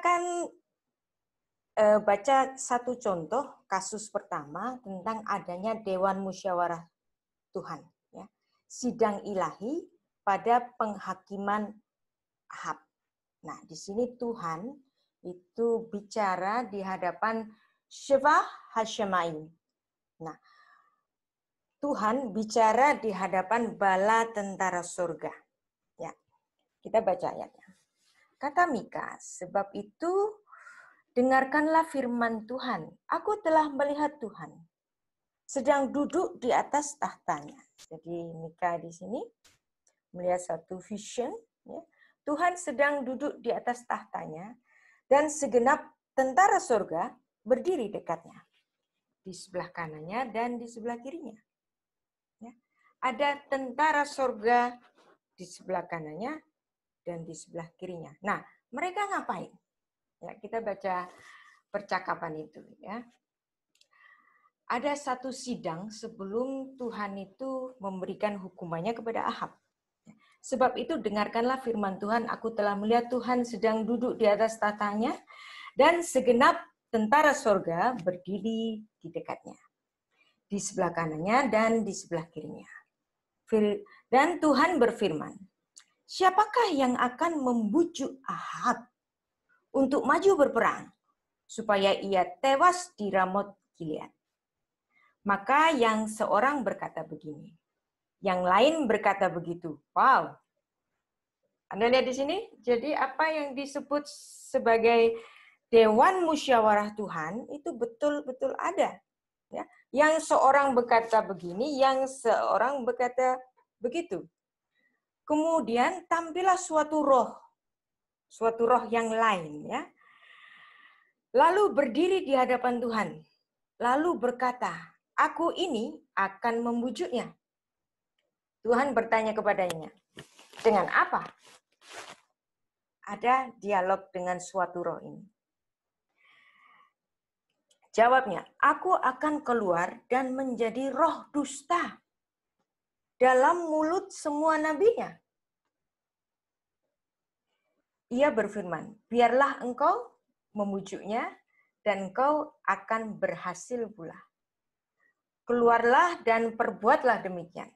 akan baca satu contoh kasus pertama tentang adanya Dewan Musyawarah Tuhan, ya. Sidang ilahi pada penghakiman Ahab. Nah, di sini Tuhan itu bicara di hadapan Sheva Hashemaim. Nah, Tuhan bicara di hadapan bala tentara surga. Ya, kita baca ayatnya. Kata Mika, sebab itu dengarkanlah firman Tuhan. Aku telah melihat Tuhan sedang duduk di atas tahtanya. Jadi Mika di sini melihat satu vision. Ya. Tuhan sedang duduk di atas tahtanya dan segenap tentara surga berdiri dekatnya. Di sebelah kanannya dan di sebelah kirinya. Ya. Ada tentara surga di sebelah kanannya dan di sebelah kirinya. Nah, mereka ngapain? Ya, kita baca percakapan itu, ya. Ada satu sidang sebelum Tuhan itu memberikan hukumannya kepada Ahab. Sebab itu dengarkanlah firman Tuhan, aku telah melihat Tuhan sedang duduk di atas tahtanya dan segenap tentara sorga berdiri di dekatnya. Di sebelah kanannya dan di sebelah kirinya. Dan Tuhan berfirman, siapakah yang akan membujuk Ahab untuk maju berperang supaya ia tewas di Ramot Gilead? Maka yang seorang berkata begini, yang lain berkata begitu. Wow. Anda lihat di sini, jadi apa yang disebut sebagai Dewan Musyawarah Tuhan itu betul-betul ada. Ya. Yang seorang berkata begini, yang seorang berkata begitu. Kemudian tampillah suatu roh yang lain, ya. Lalu berdiri di hadapan Tuhan, lalu berkata, aku ini akan membujuknya. Tuhan bertanya kepadanya, dengan apa? Ada dialog dengan suatu roh ini. Jawabnya, aku akan keluar dan menjadi roh dusta dalam mulut semua nabinya. Ia berfirman, biarlah engkau membujuknya dan engkau akan berhasil pula. Keluarlah dan perbuatlah demikian.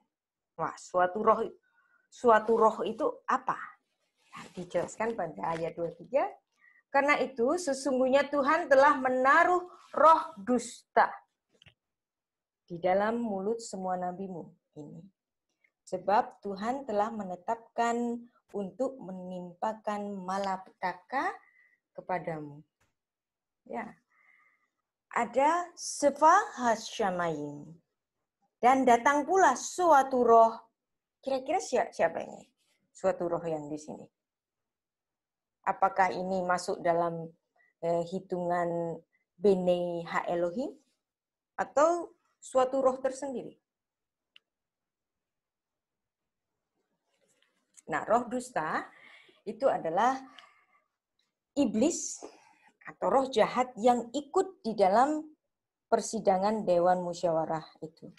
Wah, suatu roh itu apa? Nah, dijelaskan pada ayat 23. Karena itu sesungguhnya Tuhan telah menaruh roh dusta di dalam mulut semua nabimu ini. Sebab Tuhan telah menetapkan untuk menimpakan malapetaka kepadamu. Ya. Ada Sheva Hashemaim. Dan datang pula suatu roh. Kira-kira siapa ini? Suatu roh yang di sini. Apakah ini masuk dalam hitungan Bene Ha Elohim? Atau suatu roh tersendiri? Nah, roh dusta itu adalah iblis atau roh jahat yang ikut di dalam persidangan Dewan Musyawarah itu.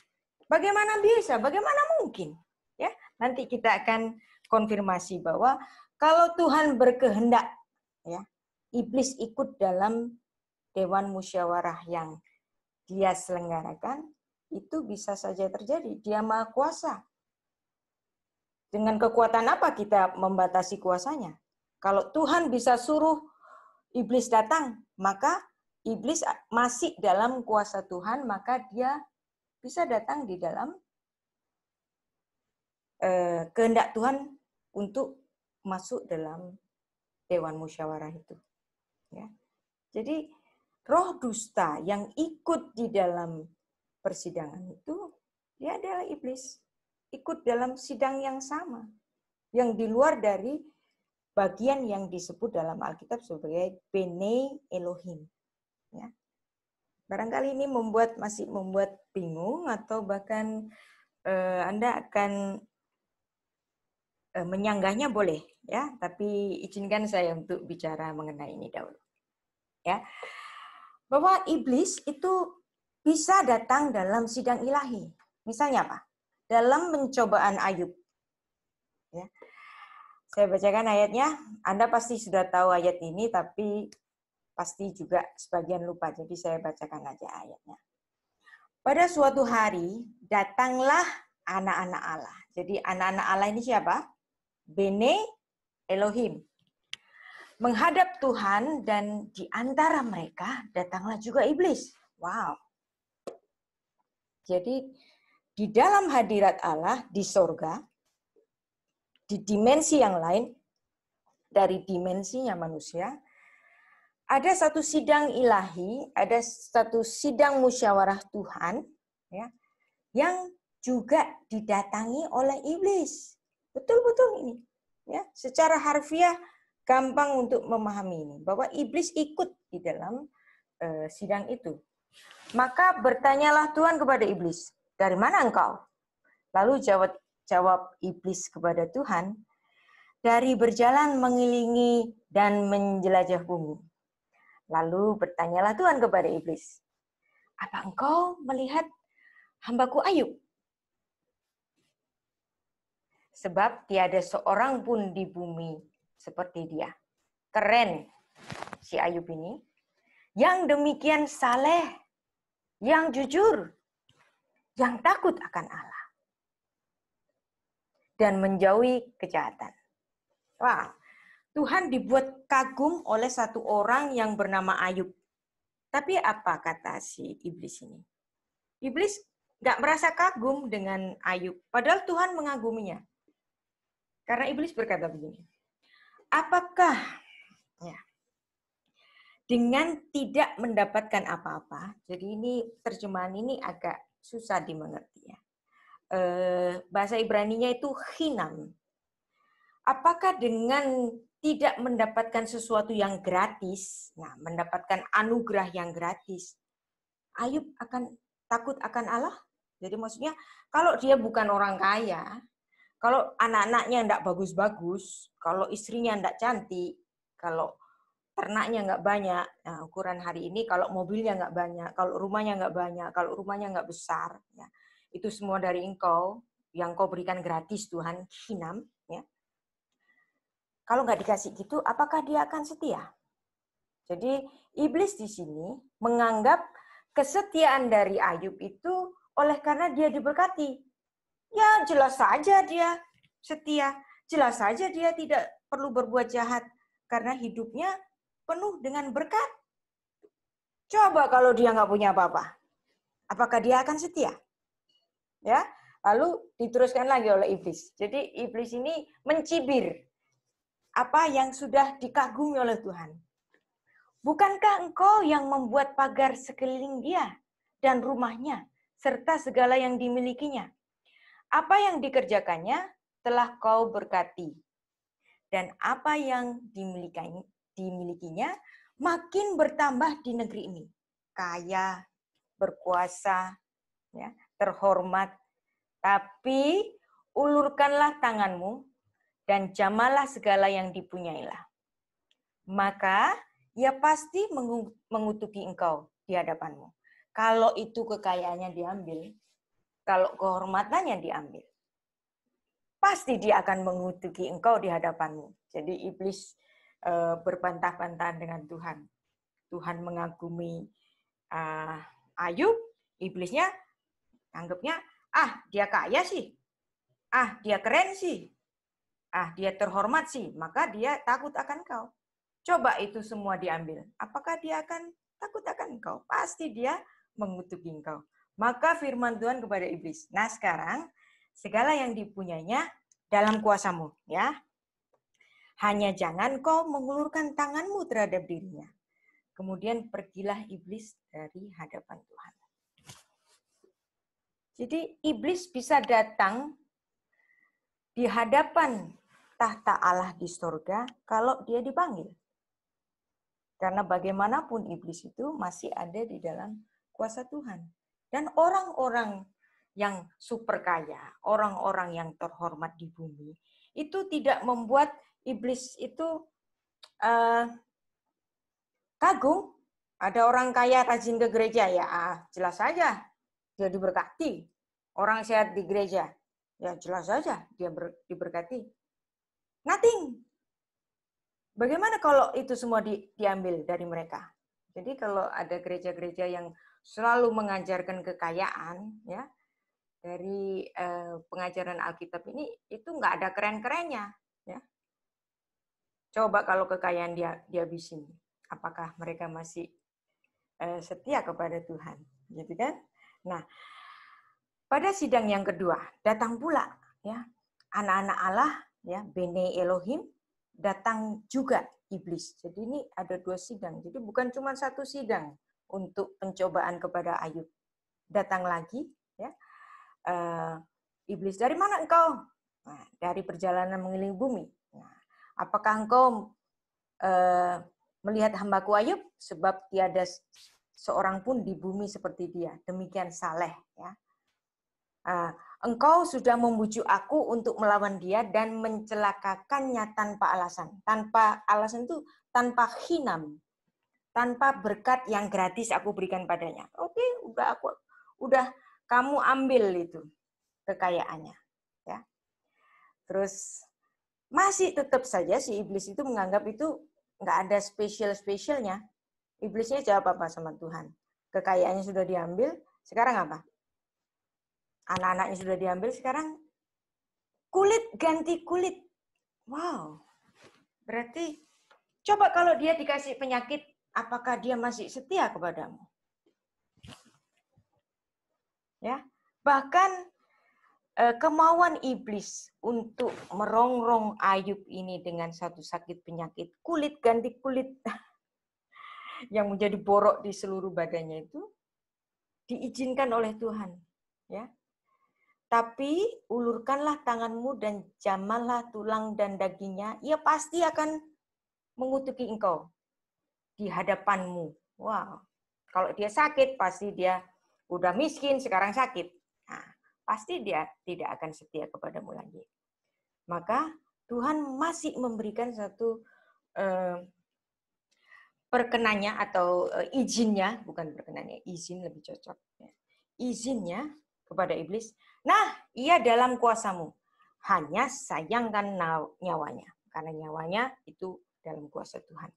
Bagaimana bisa? Bagaimana mungkin? Ya, nanti kita akan konfirmasi bahwa kalau Tuhan berkehendak, ya, iblis ikut dalam Dewan Musyawarah yang dia selenggarakan, itu bisa saja terjadi. Dia Maha Kuasa. Dengan kekuatan apa kita membatasi kuasanya? Kalau Tuhan bisa suruh iblis datang, maka iblis masih dalam kuasa Tuhan, maka dia bisa datang di dalam kehendak Tuhan untuk masuk dalam Dewan Musyawarah itu. Ya. Jadi roh dusta yang ikut di dalam persidangan itu, dia adalah iblis. Ikut dalam sidang yang sama. Yang di luar dari bagian yang disebut dalam Alkitab sebagai Bene Elohim. Ya. Barangkali ini masih membuat bingung atau bahkan Anda akan menyanggahnya boleh, ya. Tapi izinkan saya untuk bicara mengenai ini dahulu. Ya. Bahwa iblis itu bisa datang dalam sidang ilahi. Misalnya apa? Dalam pencobaan Ayub. Ya. Saya bacakan ayatnya. Anda pasti sudah tahu ayat ini, tapi pasti juga sebagian lupa, jadi saya bacakan aja ayatnya. Pada suatu hari, datanglah anak-anak Allah. Jadi anak-anak Allah ini siapa? Bene Elohim. Menghadap Tuhan, dan di antara mereka datanglah juga iblis. Wow. Jadi di dalam hadirat Allah di sorga, di dimensi yang lain dari dimensinya manusia, ada satu sidang ilahi, ada satu sidang musyawarah Tuhan, ya, yang juga didatangi oleh iblis. Betul-betul ini, ya, secara harfiah gampang untuk memahami ini, bahwa iblis ikut di dalam sidang itu. Maka bertanyalah Tuhan kepada iblis, dari mana engkau? Lalu jawab iblis kepada Tuhan, dari berjalan mengelilingi dan menjelajah bumi. Lalu bertanyalah Tuhan kepada iblis, apa engkau melihat hambaku Ayub? Sebab tiada seorang pun di bumi seperti dia. Keren si Ayub ini. Yang demikian saleh, yang jujur, yang takut akan Allah. Dan menjauhi kejahatan. Wah, Tuhan dibuat kagum oleh satu orang yang bernama Ayub. Tapi apa kata si iblis ini? Iblis nggak merasa kagum dengan Ayub, padahal Tuhan mengaguminya. Karena iblis berkata begini, apakah ya, dengan tidak mendapatkan apa-apa, jadi ini terjemahan ini agak susah dimengerti ya. Bahasa Ibraninya itu hinam. Apakah dengan tidak mendapatkan sesuatu yang gratis, nah, mendapatkan anugerah yang gratis, Ayub akan takut akan Allah? Jadi maksudnya kalau dia bukan orang kaya, kalau anak-anaknya enggak bagus-bagus, kalau istrinya enggak cantik, kalau ternaknya enggak banyak, nah ukuran hari ini kalau mobilnya enggak banyak, kalau rumahnya enggak banyak, kalau rumahnya enggak besar, ya, itu semua dari Engkau, yang Kau berikan gratis Tuhan, hinam, ya. Kalau nggak dikasih gitu, apakah dia akan setia? Jadi iblis di sini menganggap kesetiaan dari Ayub itu oleh karena dia diberkati. Ya jelas saja dia setia, jelas saja dia tidak perlu berbuat jahat karena hidupnya penuh dengan berkat. Coba kalau dia nggak punya apa-apa, apakah dia akan setia? Ya, lalu diteruskan lagi oleh iblis. Jadi iblis ini mencibir apa yang sudah dikagumi oleh Tuhan. Bukankah engkau yang membuat pagar sekeliling dia dan rumahnya, serta segala yang dimilikinya? Apa yang dikerjakannya telah kau berkati. Dan apa yang dimilikinya makin bertambah di negeri ini. Kaya, berkuasa, ya, terhormat. Tapi ulurkanlah tanganmu dan jamalah segala yang dipunyailah. Maka ia pasti mengutuki engkau di hadapanmu. Kalau itu kekayaannya diambil, kalau kehormatannya diambil, pasti dia akan mengutuki engkau di hadapanmu. Jadi iblis berbantah-bantahan dengan Tuhan. Tuhan mengagumi Ayub, iblisnya anggapnya, dia kaya sih, dia keren sih, dia terhormat sih, maka dia takut akan kau. Coba itu semua diambil. Apakah dia akan takut akan engkau? Pasti dia mengutuki engkau. Maka firman Tuhan kepada iblis, nah sekarang segala yang dipunyainya dalam kuasamu, ya. Hanya jangan kau mengulurkan tanganmu terhadap dirinya. Kemudian pergilah iblis dari hadapan Tuhan. Jadi iblis bisa datang di hadapan tahta Allah di surga kalau dia dipanggil. Karena bagaimanapun iblis itu masih ada di dalam kuasa Tuhan. Dan orang-orang yang super kaya, orang-orang yang terhormat di bumi, itu tidak membuat iblis itu kagum. Ada orang kaya rajin ke gereja, ya jelas saja dia diberkati. Orang sehat di gereja, ya jelas saja dia diberkati. Nothing. Bagaimana kalau itu semua diambil dari mereka? Jadi kalau ada gereja-gereja yang selalu mengajarkan kekayaan, ya, dari pengajaran Alkitab ini, itu nggak ada keren-kerennya, ya. Coba kalau kekayaan dihabisin, apakah mereka masih setia kepada Tuhan, gitu kan? Nah, pada sidang yang kedua datang pula, ya, anak-anak Allah, ya, Bene Elohim, datang juga iblis. Jadi ini ada 2 sidang. Jadi bukan cuma 1 sidang untuk pencobaan kepada Ayub. Datang lagi, ya, iblis, dari mana engkau? Nah, dari perjalanan mengelilingi bumi. Nah, apakah engkau melihat hambaku Ayub? Sebab tiada seorang pun di bumi seperti dia. Demikian saleh, ya. Engkau sudah membujuk aku untuk melawan dia dan mencelakakannya tanpa alasan. Tanpa alasan itu tanpa hinam, tanpa berkat yang gratis aku berikan padanya. Oke, udah kamu ambil itu kekayaannya, ya. Terus masih tetap saja si iblis itu menganggap itu nggak ada spesialnya. Iblisnya jawab apa sama Tuhan? Kekayaannya sudah diambil, sekarang apa? Anak-anaknya sudah diambil, sekarang kulit ganti kulit. Wow. Berarti coba kalau dia dikasih penyakit, apakah dia masih setia kepadamu? Ya. Bahkan kemauan iblis untuk merongrong Ayub ini dengan satu sakit penyakit, kulit ganti kulit yang menjadi borok di seluruh badannya itu diizinkan oleh Tuhan, ya. Tapi ulurkanlah tanganmu dan jamahlah tulang dan dagingnya, ia pasti akan mengutuki engkau di hadapanmu. Wow. Kalau dia sakit, pasti dia udah miskin, sekarang sakit. Nah, pasti dia tidak akan setia kepadamu lagi. Maka Tuhan masih memberikan satu perkenannya atau izinnya, bukan perkenannya, izin lebih cocok. Izinnya kepada iblis. Nah, ia dalam kuasamu. Hanya sayangkan nyawanya. Karena nyawanya itu dalam kuasa Tuhan.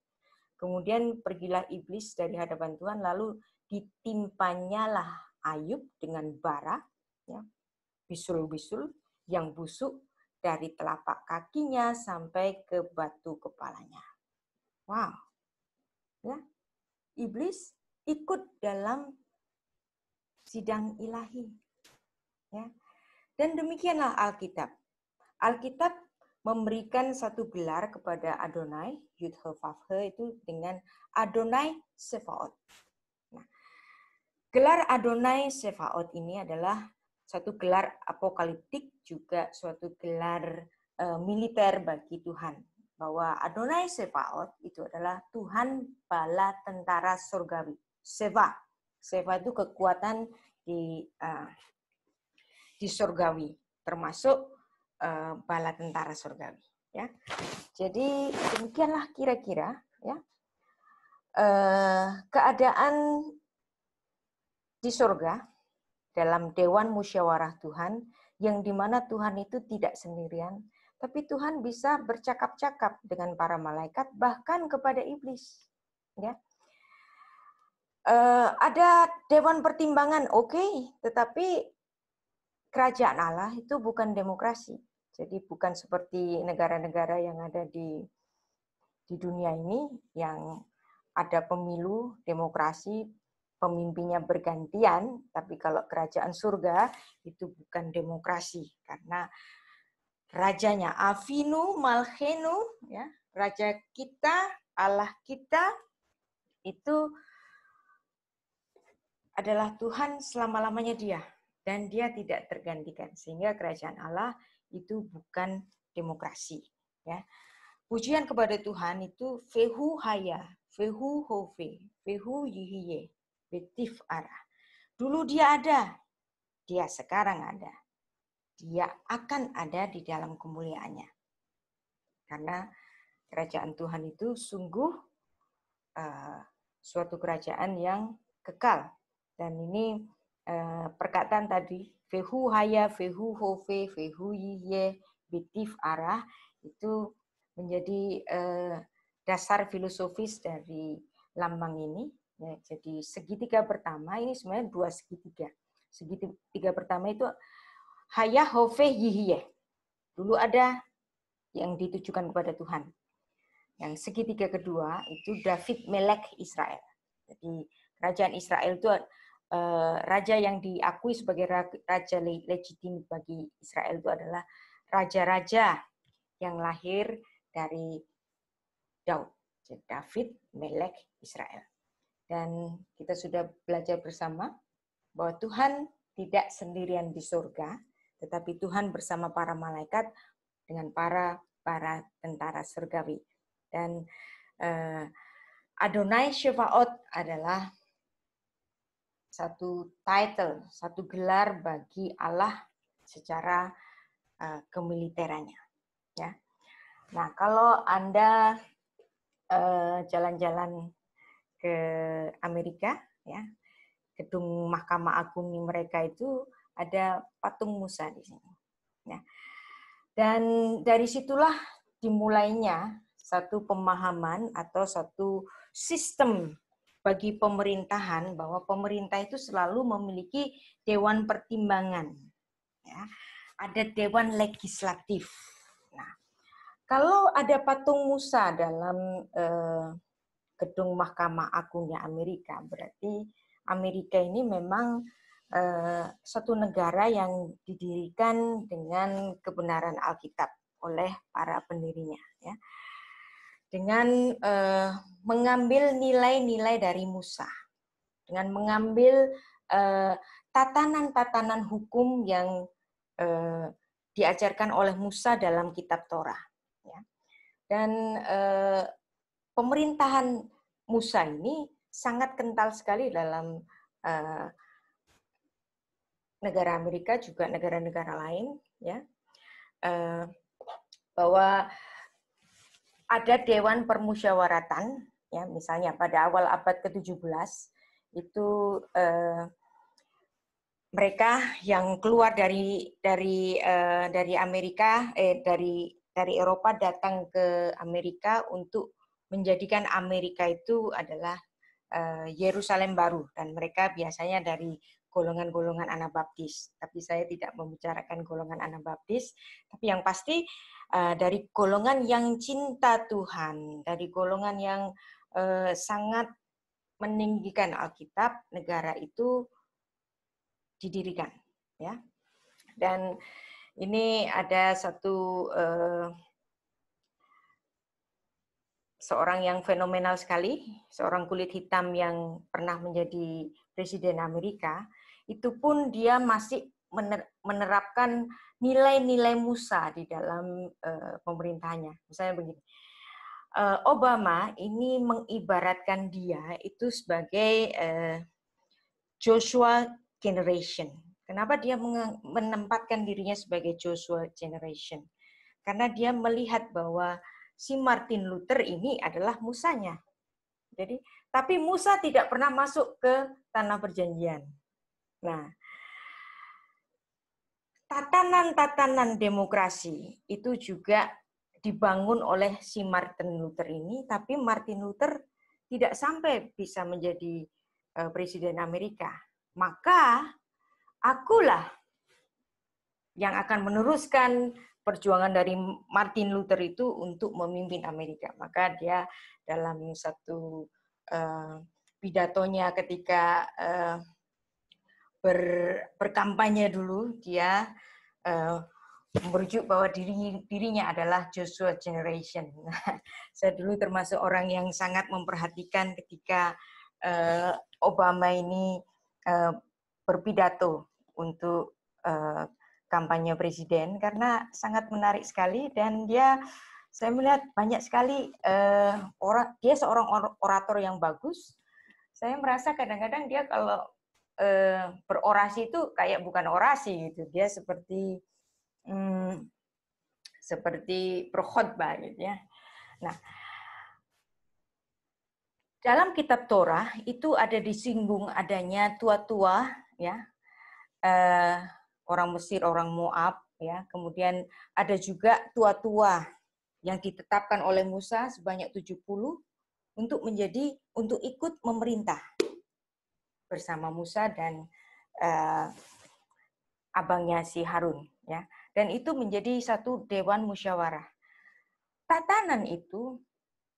Kemudian pergilah iblis dari hadapan Tuhan, lalu ditimpanyalah Ayub dengan bara, ya, bisul-bisul yang busuk dari telapak kakinya sampai ke batu kepalanya. Wow, ya, iblis ikut dalam sidang ilahi, ya. Dan demikianlah Alkitab. Alkitab memberikan satu gelar kepada Adonai, Yud-He-Vav-He, itu dengan Adonai Sefaot. Nah, gelar Adonai Sefaot ini adalah satu gelar apokaliptik, juga suatu gelar militer bagi Tuhan. Bahwa Adonai Sefaot itu adalah Tuhan bala tentara surgawi. Seva. Seva itu kekuatan di surgawi, termasuk bala tentara surgawi, ya. Jadi demikianlah kira-kira, ya, keadaan di surga dalam dewan musyawarah Tuhan, yang dimana Tuhan itu tidak sendirian, tapi Tuhan bisa bercakap-cakap dengan para malaikat, bahkan kepada iblis, ya. Ada dewan pertimbangan, oke, tetapi kerajaan Allah itu bukan demokrasi. Jadi bukan seperti negara-negara yang ada di dunia ini yang ada pemilu, demokrasi, pemimpinnya bergantian, tapi kalau kerajaan surga itu bukan demokrasi, karena rajanya Avinu Malchenu, ya, raja kita, Allah kita itu adalah Tuhan selama-lamanya dia, dan dia tidak tergantikan, sehingga kerajaan Allah itu bukan demokrasi, ya. Pujian kepada Tuhan itu Vehu Haya, Vehu Hove, Vehu Yihiye, Betif Arah. Dulu dia ada, dia sekarang ada. Dia akan ada di dalam kemuliaannya. Karena kerajaan Tuhan itu sungguh suatu kerajaan yang kekal. Dan ini perkataan tadi, Vehu Haya, Vehu Hove, Vehu Yihiye, Betif Arah, itu menjadi dasar filosofis dari lambang ini. Ya, jadi segitiga pertama ini sebenarnya dua segitiga. Segitiga pertama itu Haya Hove Yihye. Dulu ada yang ditujukan kepada Tuhan. Yang segitiga kedua itu David Melek Israel. Jadi kerajaan Israel itu raja yang diakui sebagai raja legitim bagi Israel itu adalah raja-raja yang lahir dari Daud. David Melek Israel. Dan kita sudah belajar bersama bahwa Tuhan tidak sendirian di surga, tetapi Tuhan bersama para malaikat dengan para tentara surgawi. Dan Adonai Shevaot adalah satu title, satu gelar bagi Allah secara kemiliterannya. Ya. Nah, kalau Anda jalan-jalan ke Amerika, ya, gedung Mahkamah Agung mereka itu ada patung Musa di sini. Ya. Dan dari situlah dimulainya satu pemahaman atau satu sistem bagi pemerintahan bahwa pemerintah itu selalu memiliki dewan pertimbangan. Ya. Ada dewan legislatif. Nah, kalau ada patung Musa dalam gedung Mahkamah Agungnya Amerika, berarti Amerika ini memang satu negara yang didirikan dengan kebenaran Alkitab oleh para pendirinya, ya. Dengan mengambil nilai-nilai dari Musa, dengan mengambil tatanan-tatanan hukum yang diajarkan oleh Musa dalam Kitab Torah, ya. Dan pemerintahan Musa ini sangat kental sekali dalam negara Amerika, juga negara-negara lain, ya, bahwa ada Dewan Permusyawaratan, ya, misalnya pada awal abad ke-17 itu mereka yang keluar dari Amerika, dari Eropa datang ke Amerika untuk menjadikan Amerika itu adalah Yerusalem baru, dan mereka biasanya dari golongan-golongan Anabaptis. Tapi saya tidak membicarakan golongan Anabaptis, tapi yang pasti dari golongan yang cinta Tuhan, dari golongan yang sangat meninggikan Alkitab, negara itu didirikan, ya. Dan ini ada satu seorang yang fenomenal sekali, seorang kulit hitam yang pernah menjadi presiden Amerika, itu pun dia masih menerapkan nilai-nilai Musa di dalam pemerintahannya. Misalnya begini, Obama ini mengibaratkan dia itu sebagai Joshua Generation. Kenapa dia menempatkan dirinya sebagai Joshua Generation? Karena dia melihat bahwa si Martin Luther ini adalah Musanya. Jadi, tapi Musa tidak pernah masuk ke tanah perjanjian. Nah, tatanan-tatanan demokrasi itu juga dibangun oleh si Martin Luther ini, tapi Martin Luther tidak sampai bisa menjadi presiden Amerika. Maka akulah yang akan meneruskan perjuangan dari Martin Luther itu untuk memimpin Amerika. Maka dia dalam satu pidatonya ketika berkampanye dulu, dia merujuk bahwa dirinya adalah Joshua Generation. Saya dulu termasuk orang yang sangat memperhatikan ketika Obama ini berpidato untuk kampanye presiden, karena sangat menarik sekali, dan saya melihat banyak sekali dia seorang orator yang bagus. Saya merasa kadang-kadang dia kalau berorasi itu kayak bukan orasi gitu, dia seperti berkhotbah gitu ya. Nah, dalam kitab Torah itu ada disinggung adanya tua-tua, ya, orang Mesir, orang Moab, ya, kemudian ada juga tua-tua yang ditetapkan oleh Musa sebanyak 70 untuk ikut memerintah bersama Musa dan abangnya si Harun, ya. Dan itu menjadi satu dewan musyawarah. Tatanan itu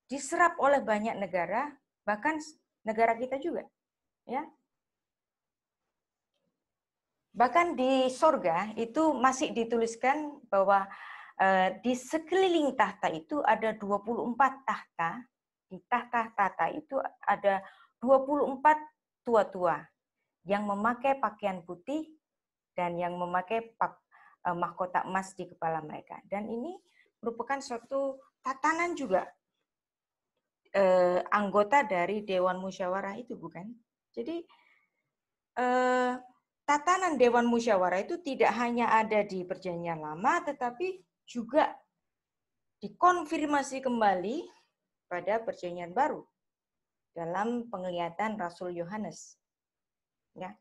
diserap oleh banyak negara, bahkan negara kita juga, ya. Bahkan di sorga itu masih dituliskan bahwa di sekeliling tahta itu ada 24 tahta. Di tahta-tahta itu ada 24 tua-tua yang memakai pakaian putih dan yang memakai mahkota emas di kepala mereka. Dan ini merupakan suatu tatanan juga anggota dari Dewan Musyawarah itu, bukan? Jadi tatanan Dewan Musyawarah itu tidak hanya ada di Perjanjian Lama, tetapi juga dikonfirmasi kembali pada Perjanjian Baru dalam penglihatan Rasul Yohanes. Ya.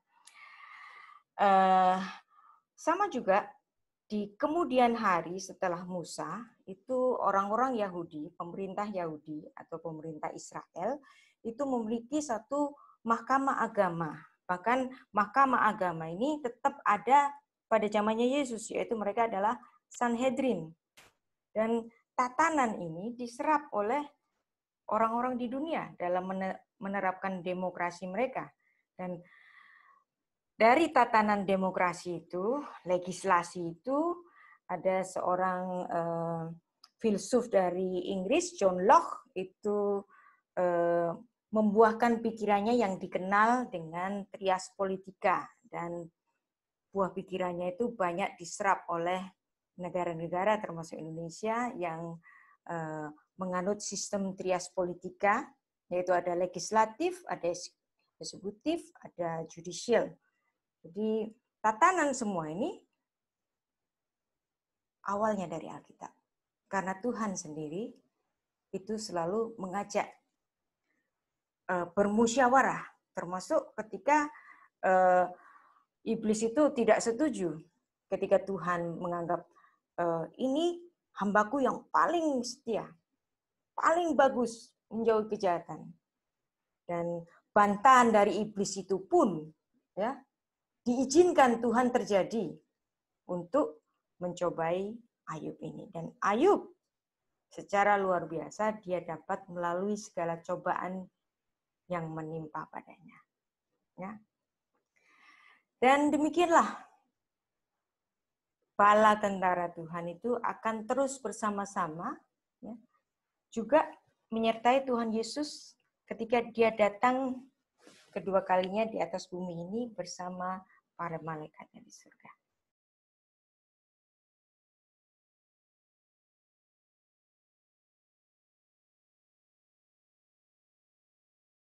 Sama juga di kemudian hari setelah Musa, itu orang-orang Yahudi, pemerintah Yahudi atau pemerintah Israel, itu memiliki satu mahkamah agama. Bahkan mahkamah agama ini tetap ada pada zamannya Yesus, yaitu mereka adalah Sanhedrin. Dan tatanan ini diserap oleh orang-orang di dunia dalam menerapkan demokrasi mereka. Dan dari tatanan demokrasi itu, legislasi itu, ada seorang filsuf dari Inggris, John Locke, itu membuahkan pikirannya yang dikenal dengan trias politika, dan buah pikirannya itu banyak diserap oleh negara-negara termasuk Indonesia yang menganut sistem trias politika, yaitu ada legislatif, ada eksekutif, ada judicial. Jadi tatanan semua ini awalnya dari Alkitab. Karena Tuhan sendiri itu selalu mengajak bermusyawarah, termasuk ketika iblis itu tidak setuju, ketika Tuhan menganggap ini hambaku yang paling setia, paling bagus menjauhi kejahatan. Dan bantahan dari iblis itu pun ya diizinkan Tuhan terjadi untuk mencobai Ayub ini. Dan Ayub secara luar biasa dia dapat melalui segala cobaan yang menimpa padanya. Ya. Dan demikianlah bala tentara Tuhan itu akan terus bersama-sama, ya, juga menyertai Tuhan Yesus ketika dia datang kedua kalinya di atas bumi ini bersama para malaikatnya di surga.